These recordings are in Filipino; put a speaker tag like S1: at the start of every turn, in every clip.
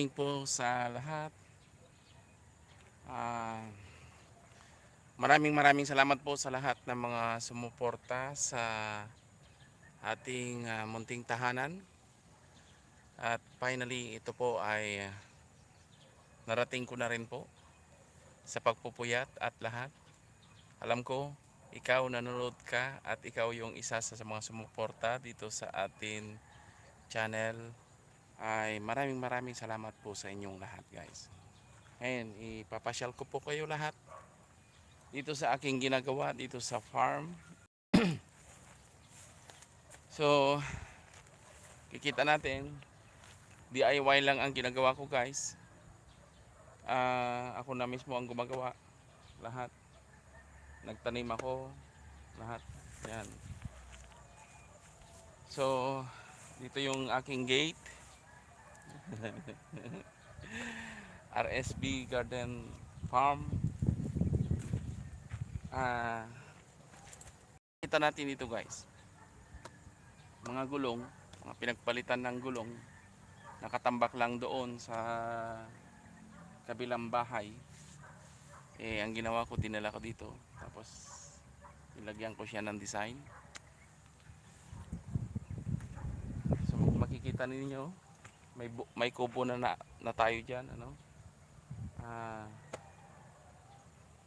S1: Po sa lahat. Ah, maraming salamat po sa lahat ng mga sumuporta sa ating munting tahanan. At finally, ito po ay narating ko na rin po sa pagpupuyat at lahat. Alam ko, ikaw nanonood ka at ikaw yung isa sa mga sumuporta dito sa atin channel. Ay maraming salamat po sa inyong lahat, guys. Ngayon, ipapasyal ko po kayo lahat dito sa aking ginagawa dito sa farm. So, kikita natin, DIY lang ang ginagawa ko, guys. Ako na mismo ang gumagawa lahat. Nagtanim ako lahat. Yan. So, dito yung aking gate. RSB Garden Farm. Kita natin dito, guys. Mga gulong, mga pinagpalitan ng gulong, nakatambak lang doon sa kabilang bahay. Ang ginawa ko, dinala ko dito. Tapos nilagyan ko siya ng design. So makikita ninyo, may kubo na tayo diyan, ano?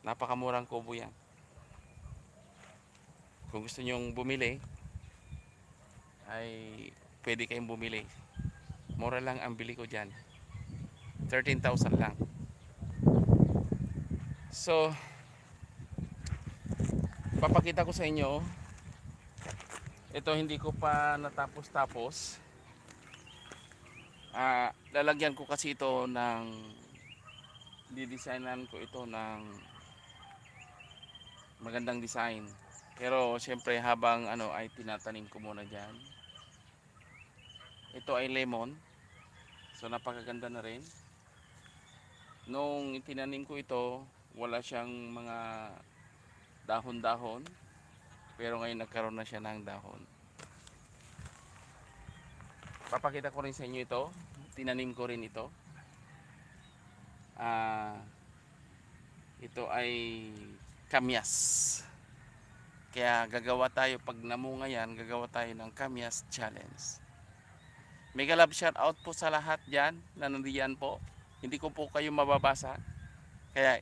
S1: Napakamurang kubo 'yan. Kung gusto niyo bumili, ay pwede kayong bumili. Mura lang ang bili ko diyan. 13,000 lang. So, papakita ko sa inyo. Ito hindi ko pa natapos-tapos. Lalagyan ko kasi ito ng didesignan ko ito ng magandang design. Pero siyempre habang ay tinatanim ko muna diyan. Ito ay lemon. So napakaganda na rin. Nung itinanim ko ito, wala siyang mga dahon-dahon. Pero ngayon nagkaroon na siya ng dahon. Papakita ko rin sa inyo ito. Tinanim ko rin ito. Ito ay kamyas. Kaya gagawa tayo, pag namunga yan, gagawa tayo ng kamyas challenge. Mega love shout out po sa lahat dyan na nandiyan po. Hindi ko po kayo mababasa. Kaya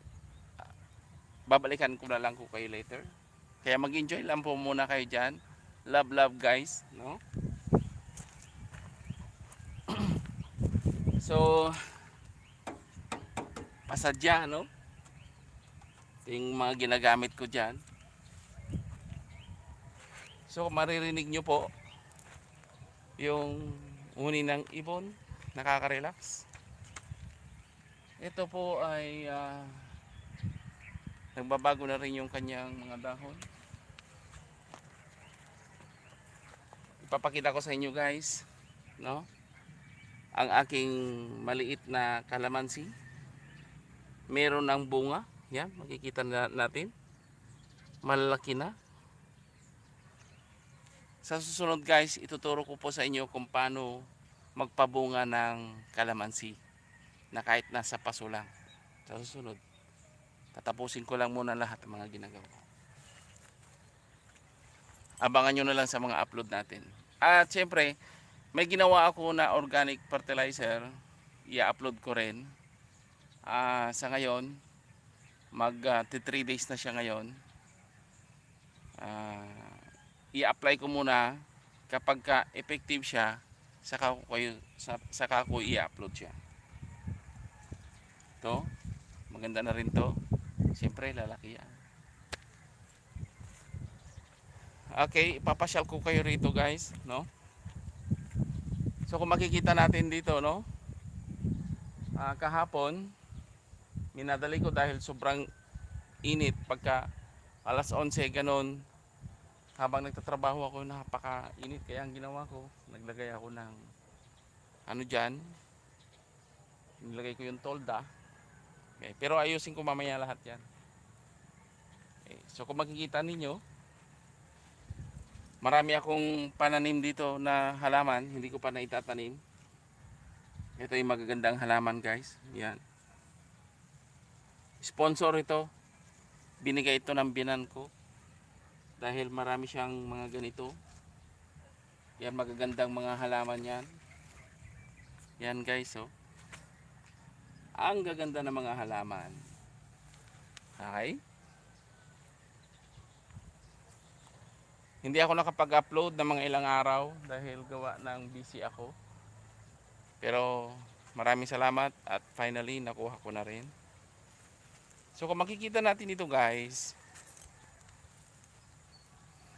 S1: babalikan ko na lang ko kayo later. Kaya mag-enjoy lang po muna kayo dyan. Love guys, no? So, pasadya, no? Ito yung mga ginagamit ko dyan. So, maririnig nyo po yung uni ng ibon. Nakaka-relax. Ito po ay nagbabago na rin yung kanyang mga dahon. Ipapakita ko sa inyo, guys, no? Ang aking maliit na kalamansi. Meron ng bunga. Yan, makikita natin. Malalaki na. Sa susunod, guys, ituturo ko po sa inyo kung paano magpabunga ng kalamansi na kahit nasa paso lang. Sa susunod, tatapusin ko lang muna lahat ng mga ginagawa. Abangan nyo na lang sa mga upload natin. At syempre, may ginawa ako na organic fertilizer. I-upload ko rin. Sa ngayon, mag 3 days na siya ngayon. I-apply ko muna. Kapag effective siya, saka ko i-upload siya. To, maganda na rin to. Siyempre, lalaki yan. Okay, ipapasyal ko kayo rito, guys, no? So kung makikita natin dito, no? Kahapon, minadali ko dahil sobrang init pagka alas 11 ganun. Habang nagtatrabaho ako, napaka-init. Kaya ang ginawa ko, naglagay ako ng ano dyan. Nilagay ko yung tolda. Okay, pero ayusin ko mamaya lahat yan. Okay, so kung makikita ninyo, marami akong pananim dito na halaman. Hindi ko pa naitatanim. Ito yung magagandang halaman guys. Yan. Sponsor ito. Binigay ito ng binan ko. Dahil marami siyang mga ganito. Yan magagandang mga halaman yan. Yan guys oh. Ang gaganda ng mga halaman. Okay? Hindi ako nakapag-upload ng mga ilang araw dahil gawa ng busy ako. Pero maraming salamat at finally nakuha ko na rin. So kung makikita natin ito guys,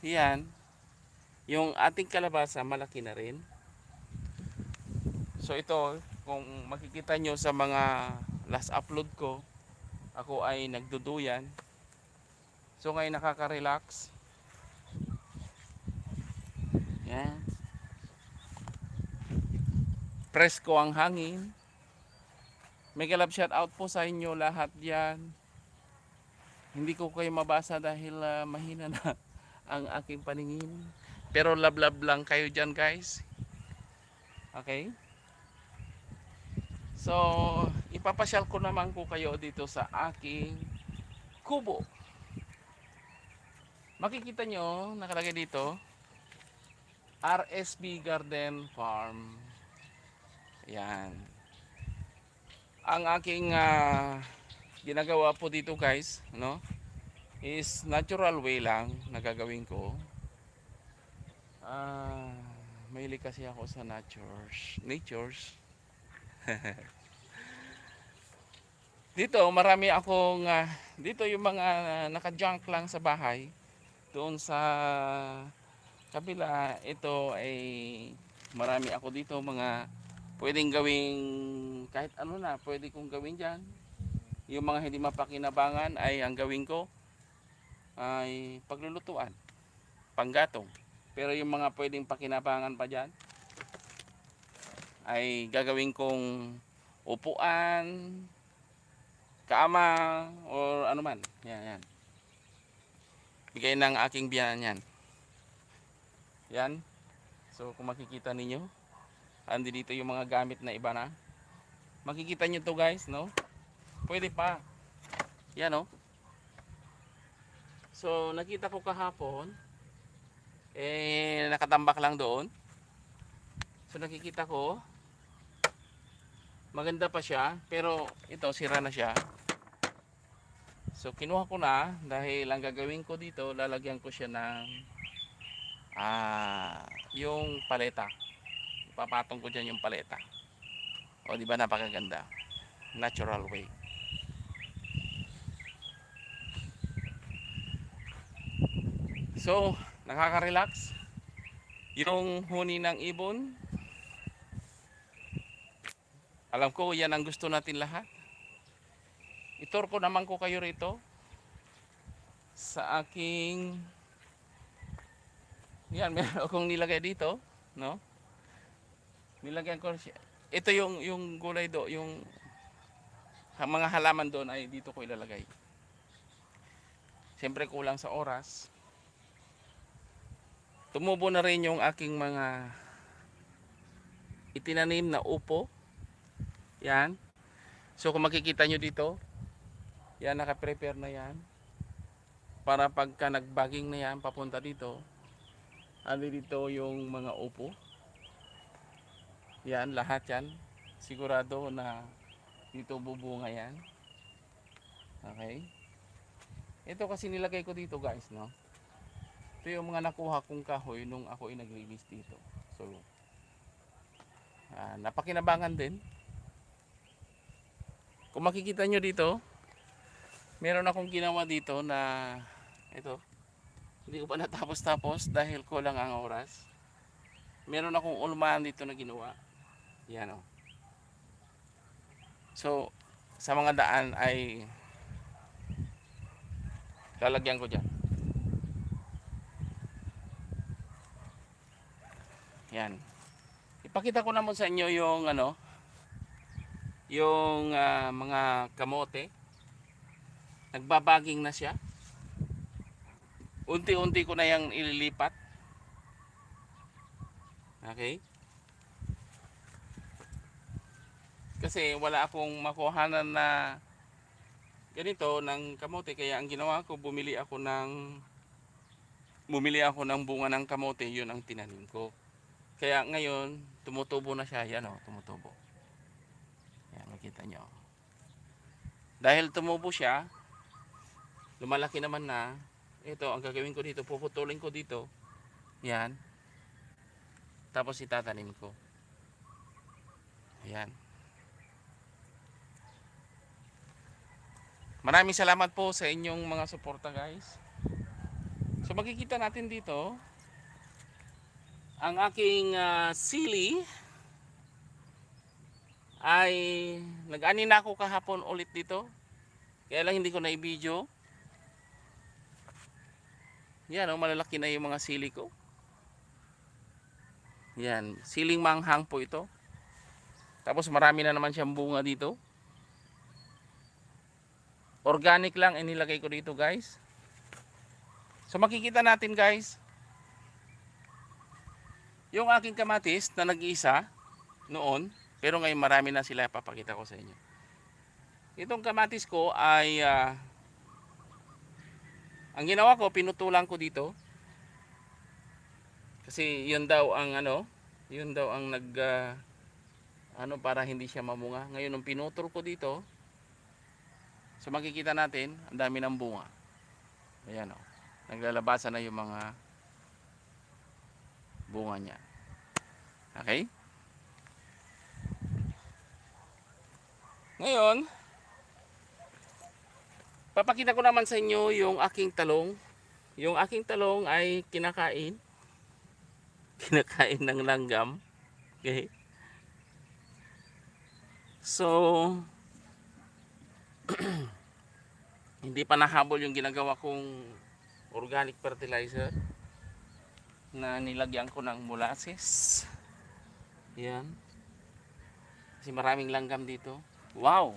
S1: yan, yung ating kalabasa malaki na rin. So ito, kung makikita nyo sa mga last upload ko, ako ay nagduduyan. So ngayon nakaka-relax. Yan. Presko ang hangin. Mega love shout out po sa inyo lahat yan. Hindi ko kayo mabasa dahil mahina na ang aking paningin. Pero love lang kayo dyan guys. Okay? So, ipapasyal ko naman ko kayo dito sa aking kubo. Makikita nyo, nakalagay dito, RSB Garden Farm. Yan. Ang aking ginagawa po dito guys, no, is natural way lang nagagawin ko. Mahilig kasi ako sa natures. Dito marami akong dito yung mga naka-junk lang sa bahay. Doon sa kabila, ito ay marami ako dito mga pwedeng gawing kahit ano na pwede kong gawin dyan. Yung mga hindi mapakinabangan ay ang gawin ko ay paglulutuan, panggatong. Pero yung mga pwedeng pakinabangan pa dyan ay gagawin kong upuan, kama, or ano man. Yan. Bigay ng aking biyanan yan. Yan. So kung makikita ninyo, andi dito yung mga gamit na iba na. Makikita nyo to guys, no? Pwede pa. Yan oh. So nakita ko kahapon, nakatambak lang doon. So nakikita ko, maganda pa siya, pero ito sira na siya. So kinuha ko na dahil ang gagawin ko dito, lalagyan ko siya ng yung paleta. Ipapatong ko dyan yung paleta. O di ba napakaganda? Natural way. So nakaka-relax. Yung huni ng ibon, alam ko yan ang gusto natin lahat. Itur ko naman ko kayo rito sa aking yan, meron akong nilagay dito, no? Nilagyan ko siya. Ito yung gulay do, yung mga halaman doon ay dito ko ilalagay. Siyempre kulang sa oras. Tumubo na rin yung aking mga itinanim na upo. Yan. So kung makikita nyo dito, yan, naka-prepare na yan. Para pagka nagbaging na yan, papunta dito. Ano dito yung mga upo. Yan, lahat yan. Sigurado na dito bubunga yan. Okay. Ito kasi nilagay ko dito guys, no. Ito yung mga nakuha kong kahoy nung ako ay naglinis dito. So, napakinabangan din. Kung makikita nyo dito, meron akong ginawa dito na ito. Hindi ko pa natapos-tapos dahil kulang ang oras. Meron akong ulmahan dito na ginawa. Yan o. So, sa mga daan ay lalagyan ko dyan. Yan. Ipakita ko naman sa inyo yung ano, yung mga kamote. Nagbabaging na siya. Unti-unti ko na yang ililipat. Okay? Kasi wala akong makuhanan na ganito ng kamote, kaya ang ginawa ko, bumili ako ng bunga ng kamote, yun ang tinanim ko. Kaya ngayon tumutubo na siya, yan o, tumutubo. Yan, makita nyo. Dahil tumubo siya, lumalaki naman na. Ito, ang gagawin ko dito, puputulin ko dito. Yan. Tapos itatanim ko. Yan. Maraming salamat po sa inyong mga suporta, guys. So makikita natin dito ang aking sili ay nag-ani na ako kahapon ulit dito. Kaya lang hindi ko na i-video. Yan o, malalaki na yung mga sili ko. Yan, siling manghang po ito. Tapos marami na naman siyang bunga dito. Organic lang inilagay ko dito, guys. So makikita natin, guys, yung aking kamatis na nag-iisa noon, pero ngayon marami na sila, papakita ko sa inyo. Itong kamatis ko ay ang ginawa ko, pinutulan ko dito. Kasi yun daw ang yun daw ang para hindi siya mamunga. Ngayon nung pinutol ko dito, so makikita natin, ang dami ng bunga. Ayan o. Naglalabasan na yung mga bunga niya. Okay? Ngayon, papakita ko naman sa inyo yung aking talong. Yung aking talong ay kinakain ng langgam. Okay? So, hindi pa nahabol yung ginagawa kong organic fertilizer na nilagyan ko ng molasses. Yan. Kasi maraming langgam dito. Wow!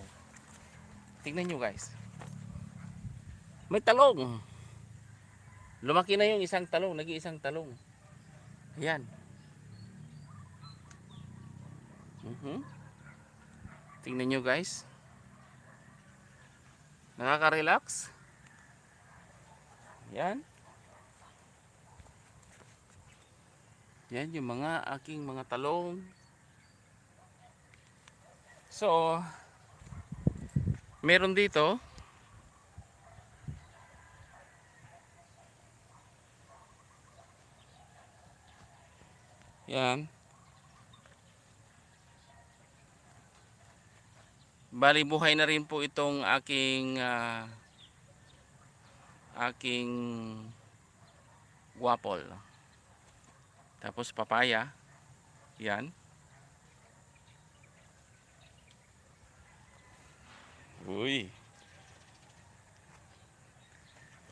S1: Tingnan nyo, guys. May talong. Lumaki na yung isang talong. Nag-iisang talong. Ayan. Tingnan nyo, guys. Nakaka-relax. Yan. Yan yung mga aking mga talong. So, meron dito. Yan. Bali buhay na rin po itong aking guapol. Tapos papaya. Yan. Uy.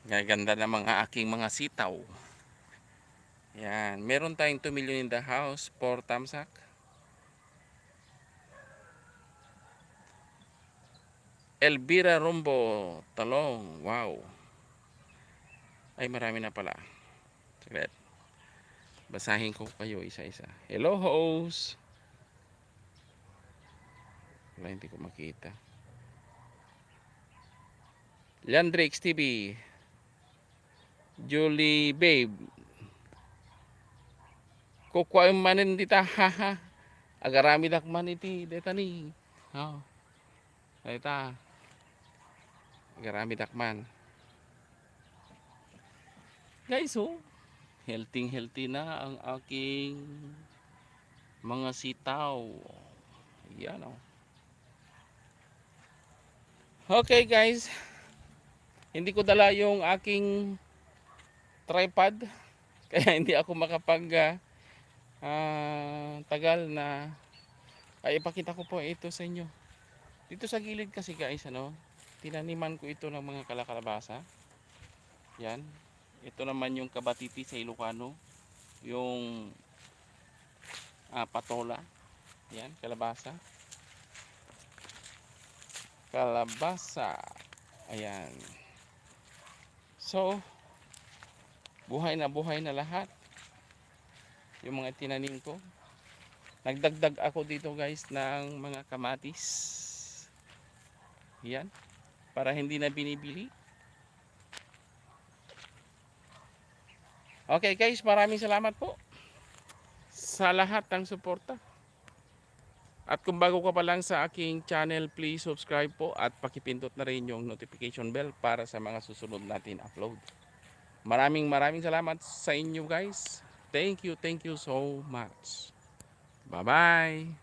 S1: Gaganda na mga aking mga sitaw. Yan. Meron tayong 2 million in the house. 4 tamsak. Elvira Rombo. Talong. Wow. Ay, marami na pala. Saglit. Basahin ko kayo isa-isa. Hello, host. Wala, hindi ko makita. Landrix TV. Julie Babe. Kukuha yung manin dita. Haha. Agarami dakman iti. Deta ni. Oh. Deta. Agarami dakman. Guys, oh. Healthy na ang aking mga sitaw. Yan, oh. Okay, guys. Hindi ko dala yung aking tripod. Kaya hindi ako makapag tagal na ay ipakita ko po ito sa inyo. Dito sa gilid kasi, guys, tinaniman ko ito ng mga kalakalabasa. Yan. Ito naman yung kabatiti sa Ilocano. Yung patola. Yan, kalabasa. Kalabasa. Ayan. So, buhay na lahat. Yung mga tinanim ko. Nagdagdag ako dito guys ng mga kamatis. Yan, para hindi na binibili. Okay guys, maraming salamat po sa lahat ng suporta. At kung bago ka pa lang sa aking channel, please subscribe po at pakipindot na rin yung notification bell para sa mga susunod natin upload. Maraming salamat sa inyo guys. Thank you so much. Bye-bye.